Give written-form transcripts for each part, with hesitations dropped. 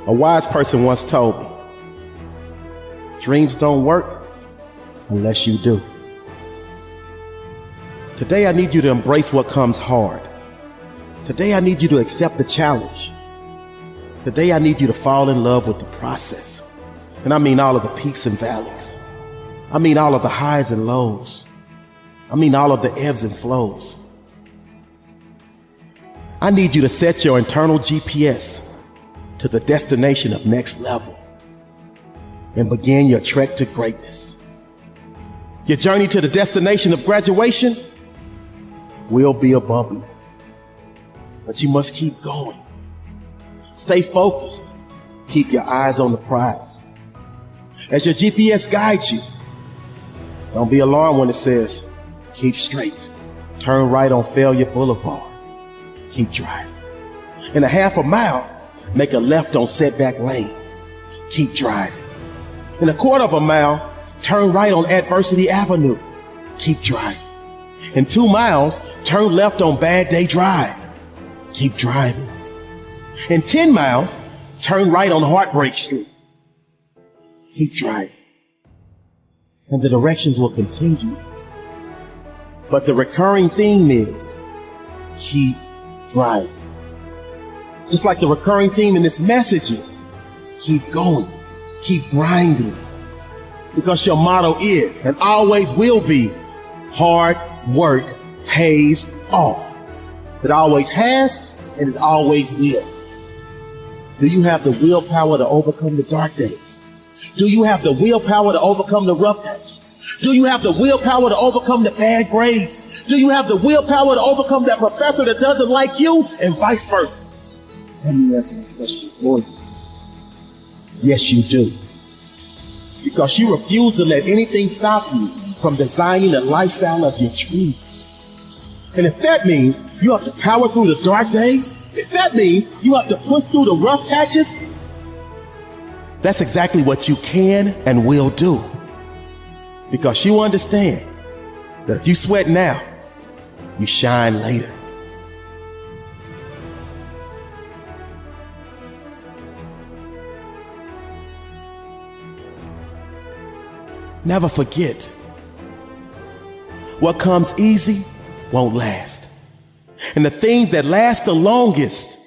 A wise person once told me, dreams don't work unless you do. Today I need you to embrace what comes hard. Today I need you to accept the challenge. Today I need you to fall in love with the process. And I mean all of the peaks and valleys. I mean all of the highs and lows. I mean all of the ebbs and flows. I need you to set your internal GPS to the destination of next level and begin your trek to greatness. Your journey to the destination of graduation will be a bumpy one, but you must keep going. Stay focused. Keep your eyes on the prize. As your GPS guides you, don't be alarmed when it says, keep straight. Turn right on Failure Boulevard. Keep driving. In a half a mile, make a left on Setback Lane. Keep driving. In a quarter of a mile, turn right on Adversity Avenue. Keep driving. In 2 miles, turn left on Bad Day Drive. Keep driving. In 10 miles, turn right on Heartbreak Street. Keep driving. And the directions will continue. But the recurring theme is keep driving. Just like the recurring theme in this message is keep going, keep grinding. Because your motto is and always will be hard work pays off. It always has and it always will. Do you have the willpower to overcome the dark days? Do you have the willpower to overcome the rough patches? Do you have the willpower to overcome the bad grades? Do you have the willpower to overcome that professor that doesn't like you and vice versa? Let me answer the question for you. Yes, you do. Because you refuse to let anything stop you from designing the lifestyle of your dreams. And if that means you have to power through the dark days, if that means you have to push through the rough patches, that's exactly what you can and will do. Because you understand that if you sweat now, you shine later. Never forget, what comes easy won't last. And the things that last the longest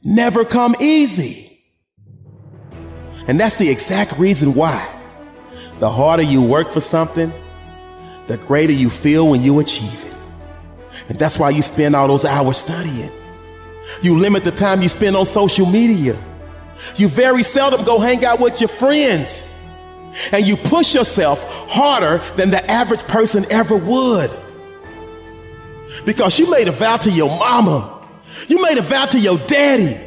never come easy. And that's the exact reason why the harder you work for something, the greater you feel when you achieve it. And that's why you spend all those hours studying. You limit the time you spend on social media. You very seldom go hang out with your friends. And you push yourself harder than the average person ever would. Because you made a vow to your mama. You made a vow to your daddy.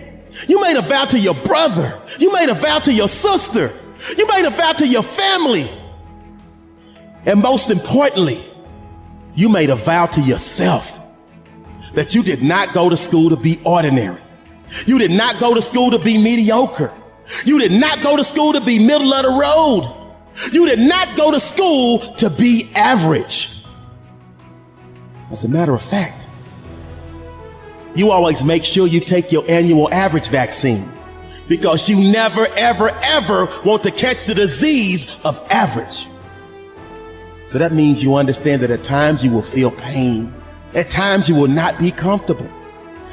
You made a vow to your brother. You made a vow to your sister. You made a vow to your family. And most importantly, you made a vow to yourself that you did not go to school to be ordinary. You did not go to school to be mediocre. You did not go to school to be middle of the road. You did not go to school to be average. As a matter of fact, you always make sure you take your annual average vaccine because you never, ever, ever want to catch the disease of average. So that means you understand that at times you will feel pain. At times you will not be comfortable.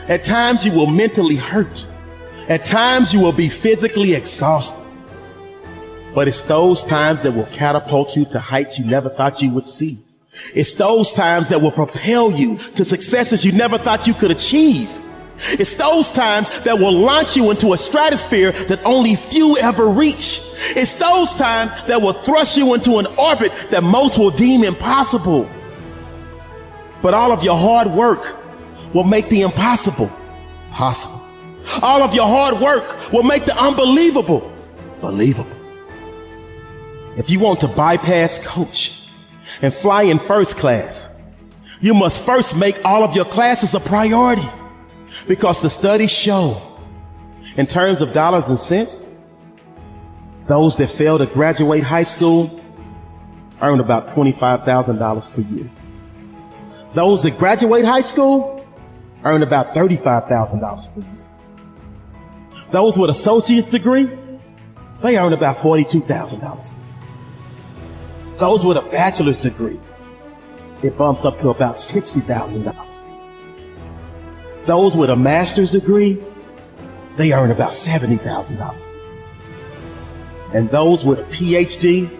At times you will mentally hurt. At times you will be physically exhausted. But it's those times that will catapult you to heights you never thought you would see. It's those times that will propel you to successes you never thought you could achieve. It's those times that will launch you into a stratosphere that only few ever reach. It's those times that will thrust you into an orbit that most will deem impossible. But all of your hard work will make the impossible possible. All of your hard work will make the unbelievable believable. If you want to bypass coach and fly in first class, you must first make all of your classes a priority, because the studies show, in terms of dollars and cents, those that fail to graduate high school earn about $25,000 per year. Those that graduate high school earn about $35,000 per year. Those with associate's degree, they earn about $42,000 per year. Those with a bachelor's degree, it bumps up to about $60,000 per year. Those with a master's degree, they earn about $70,000 per year. And those with a PhD,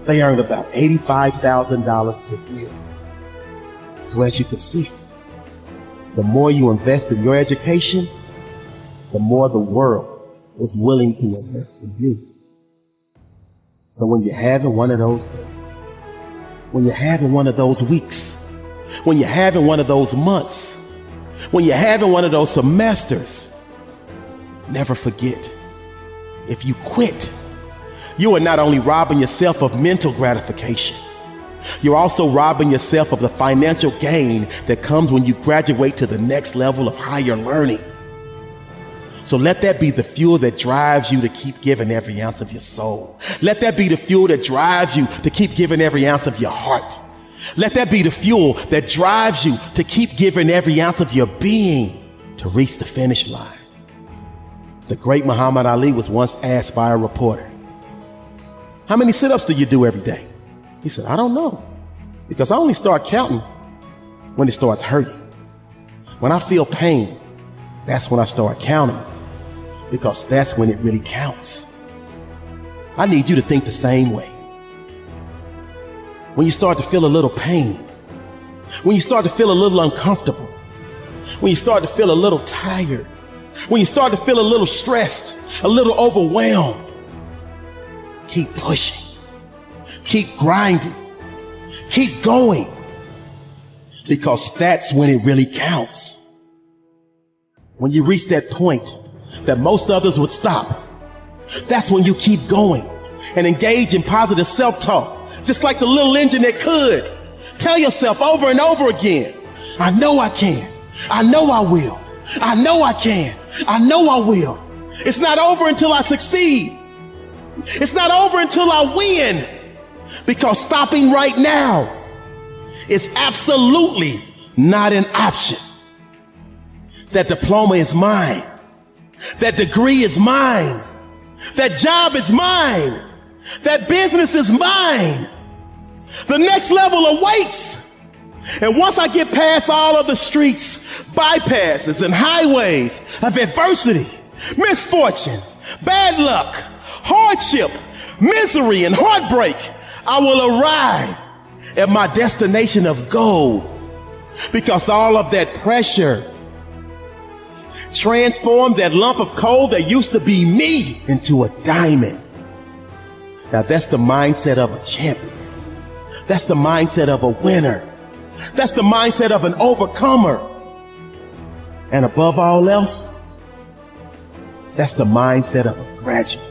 they earn about $85,000 per year. So as you can see, the more you invest in your education, the more the world is willing to invest in you. So when you're having one of those days, when you're having one of those weeks, when you're having one of those months, when you're having one of those semesters, never forget, if you quit, you are not only robbing yourself of mental gratification, you're also robbing yourself of the financial gain that comes when you graduate to the next level of higher learning. So let that be the fuel that drives you to keep giving every ounce of your soul. Let that be the fuel that drives you to keep giving every ounce of your heart. Let that be the fuel that drives you to keep giving every ounce of your being to reach the finish line. The great Muhammad Ali was once asked by a reporter, "How many sit-ups do you do every day?" He said, "I don't know, because I only start counting when it starts hurting. When I feel pain, that's when I start counting, because that's when it really counts." I need you to think the same way. When you start to feel a little pain, when you start to feel a little uncomfortable, when you start to feel a little tired, when you start to feel a little stressed, a little overwhelmed, keep pushing, keep grinding, keep going, because that's when it really counts. When you reach that point that most others would stop, that's when you keep going and engage in positive self-talk, just like the little engine that could. Tell yourself over and over again, "I know I can. I know I will. I know I can. I know I will. It's not over until I succeed. It's not over until I win." Because stopping right now is absolutely not an option. That diploma is mine. That degree is mine. That job is mine. That business is mine. The next level awaits. And once I get past all of the streets, bypasses, and highways of adversity, misfortune, bad luck, hardship, misery, and heartbreak, I will arrive at my destination of gold, because all of that pressure transformed that lump of coal that used to be me into a diamond. Now that's the mindset of a champion. That's the mindset of a winner. That's the mindset of an overcomer. And above all else, that's the mindset of a graduate.